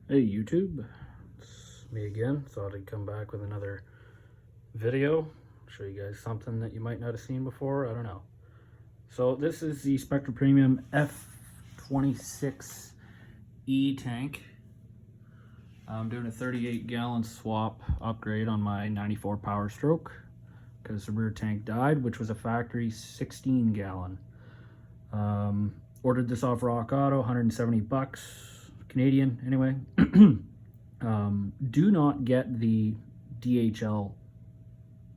Hey YouTube, it's me again. Thought I'd come back with another video, show you guys something that you might not have seen before. I don't know. So this is the Spectra Premium F26E tank. I'm doing a 38-gallon swap upgrade on my 94 Power Stroke because the rear tank died, which was a factory 16-gallon. Ordered this off Rock Auto, 170 bucks. Canadian anyway. Do not get the DHL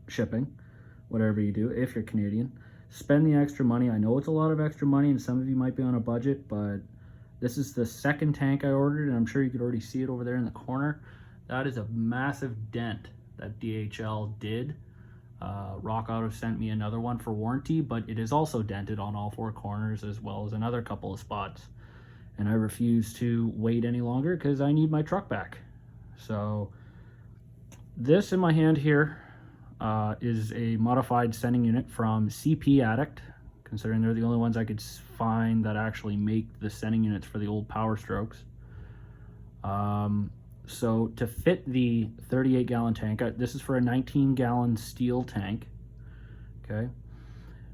shipping, whatever you do, if you're Canadian. Spend the extra money. I know it's a lot of extra money and some of you might be on a budget, but this is the second tank I ordered and I'm sure you could already see it over there in the corner. That is a massive dent that DHL did. Rock Auto sent me another one for warranty, but it is also dented on all four corners as well as another couple of spots. And I refuse to wait any longer because I need my truck back. So this in my hand here is a modified sending unit from CP Addict, considering they're the only ones I could find that actually make the sending units for the old Power Strokes. So to fit the 38-gallon tank, this is for a 19-gallon steel tank, okay?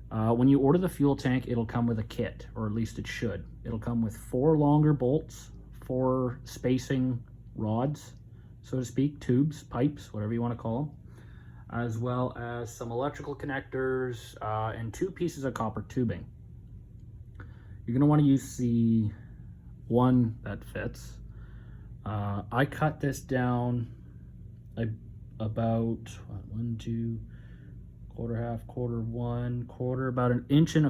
When you order the fuel tank, it'll come with a kit, or at least it should. It'll come with 4 longer bolts, 4 spacing rods, so to speak, tubes, pipes, whatever you want to call them, as well as some electrical connectors and 2 pieces of copper tubing. You're going to want to use the one that fits. I cut this down about one, two, quarter half, quarter one, quarter, about 1.25 inches.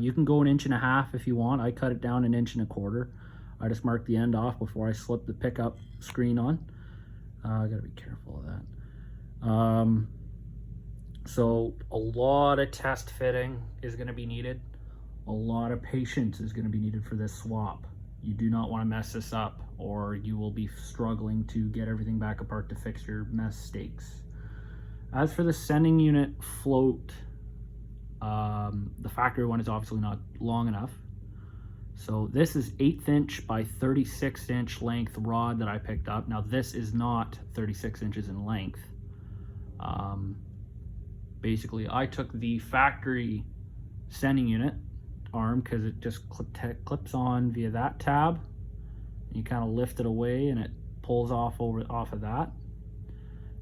You can go 1.5 inches if you want. I cut it down 1.25 inches. I just marked the end off before I slip the pickup screen on. I gotta be careful of that. So a lot of test fitting is gonna be needed. A lot of patience is gonna be needed for this swap. You do not want to mess this up or you will be struggling to get everything back apart to fix your mistakes. As for the sending unit float, the factory one is obviously not long enough. So this is 1/8 inch by 36 inch length rod that I picked up. Now this is not 36 inches in length. Basically I took the factory sending unit arm because it just clips on via that tab. And you kind of lift it away and it pulls off of that.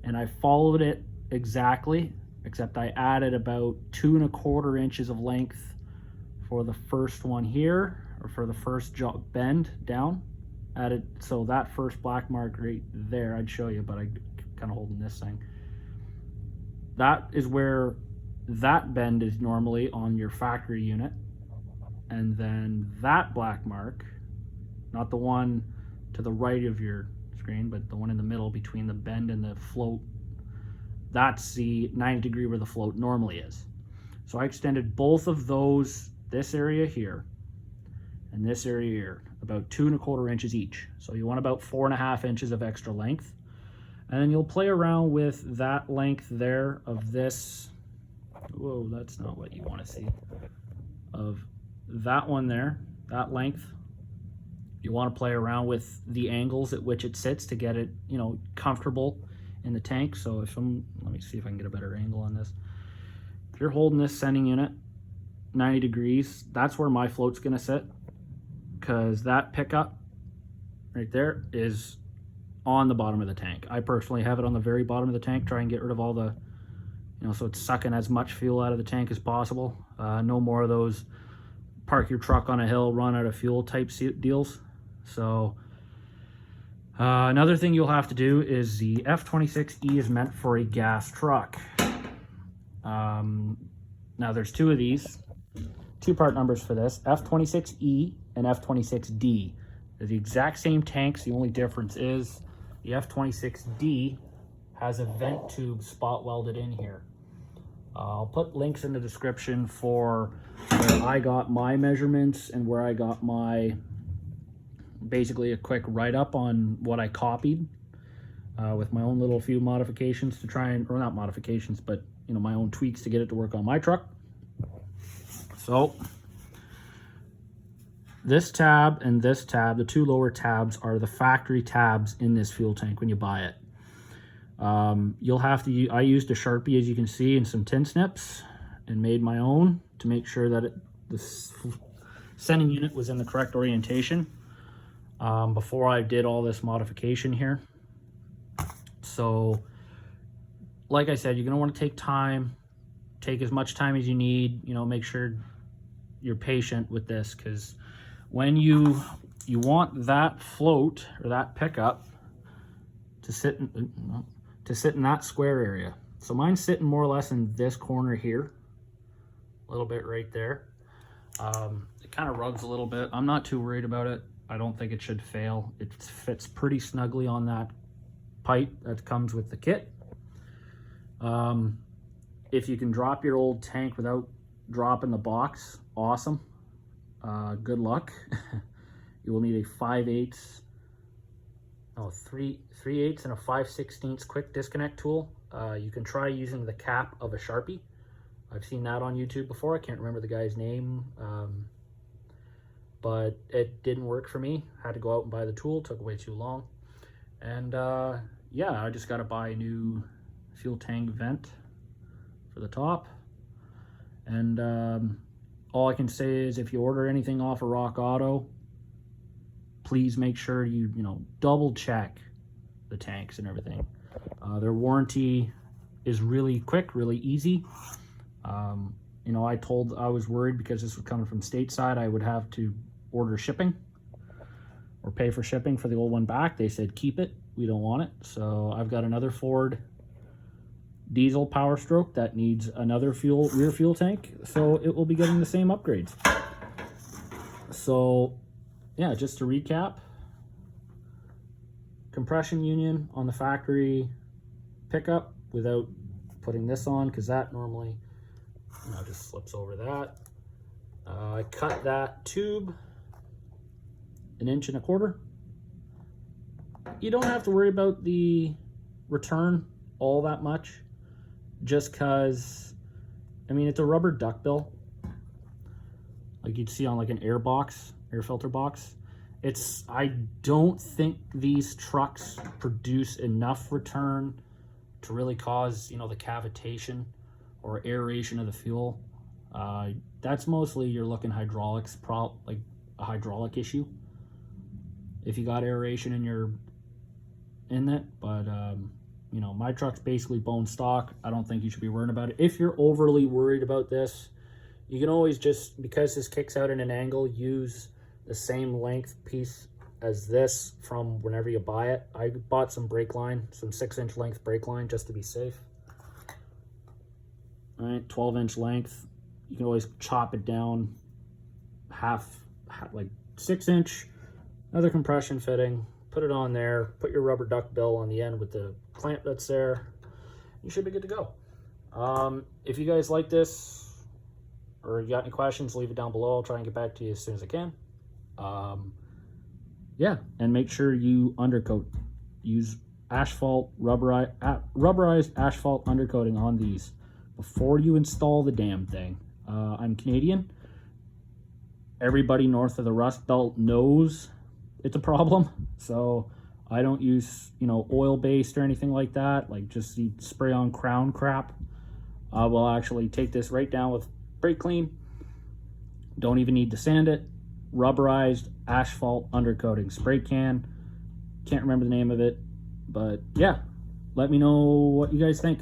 And I followed it exactly, except I added about 2¼ inches of length for the first one here, or for the first bend down. Added, so that first black mark right there, I'd show you, but I'm kind of holding this thing. That is where that bend is normally on your factory unit. And then that black mark, not the one to the right of your screen, but the one in the middle between the bend and the float, that's the 90 degree where the float normally is. So I extended both of those, this area here and this area here, about 2¼ inches each. So you want about 4½ inches of extra length. And then you'll play around with that length there of this. Whoa, that's not what you want to see. Of that one there, that length. You want to play around with the angles at which it sits to get it, you know, comfortable in the tank. So if let me see if I can get a better angle on this. If you're holding this sending unit 90 degrees, that's where my float's gonna sit, because that pickup right there is on the bottom of the tank. I personally have it on the very bottom of the tank, try and get rid of all the, you know, so it's sucking as much fuel out of the tank as possible. No more of those park your truck on a hill, run out of fuel type deals. So another thing you'll have to do is the F26E is meant for a gas truck. Now there's 2 of these, 2 part numbers for this, F26E and F26D. They're the exact same tanks. The only difference is the F26D has a vent tube spot welded in here. I'll put links in the description for where I got my measurements and where I got my, basically a quick write-up on what I copied with my own little few modifications to try and, or not modifications, but you know, my own tweaks to get it to work on my truck. So this tab and this tab, the two lower tabs, are the factory tabs in this fuel tank when you buy it. You'll have to I used a Sharpie, as you can see, and some tin snips, and made my own to make sure that the sending unit was in the correct orientation before I did all this modification here. So like I said, you're going to want to take time, take as much time as you need, you know, make sure you're patient with this, because when you want that float or that pickup to sit in that square area. So mine's sitting more or less in this corner here, a little bit right there. It kind of rugs a little bit. I'm not too worried about it. I don't think it should fail. It fits pretty snugly on that pipe that comes with the kit. If you can drop your old tank without dropping the box, awesome. Good luck. You will need a 3/8 and a 5/16 quick disconnect tool. You can try using the cap of a Sharpie. I've seen that on YouTube before. I can't remember the guy's name, but it didn't work for me. Had to go out and buy the tool. It took way too long. And yeah, I just got to buy a new fuel tank vent for the top. And all I can say is, if you order anything off of Rock Auto, please make sure you double check the tanks and everything. Their warranty is really quick, really easy. I was worried because this was coming from stateside, I would have to order shipping or pay for shipping for the old one back. They said, keep it, we don't want it. So I've got another Ford Diesel Power Stroke that needs another rear fuel tank, so it will be getting the same upgrades. So yeah, just to recap, compression union on the factory pickup without putting this on, because that normally just slips over that. I cut that tube 1.25 inches. You don't have to worry about the return all that much, just because it's a rubber duckbill like you'd see on like an air filter box. I don't think these trucks produce enough return to really cause the cavitation or aeration of the fuel. That's mostly you're looking hydraulics, like a hydraulic issue if you got aeration in it. But my truck's basically bone stock. I don't think you should be worrying about it. If you're overly worried about this, you can always just, because this kicks out in an angle, use the same length piece as this from whenever you buy it. I bought some brake line, some 6-inch length brake line, just to be safe. All right, 12-inch length. You can always chop it down half like 6-inch, another compression fitting, put it on there, put your rubber duck bill on the end with the clamp that's there. You should be good to go. If you guys like this or you got any questions, leave it down below. I'll try and get back to you as soon as I can. Yeah, and make sure you undercoat. Use rubberized asphalt undercoating on these before you install the damn thing. I'm Canadian. Everybody north of the Rust Belt knows it's a problem, so I don't use oil-based or anything like that, like just the spray-on crown crap. I will actually take this right down with brake clean. Don't even need to sand it. Rubberized asphalt undercoating, spray can. Can't remember the name of it, but yeah, let me know what you guys think.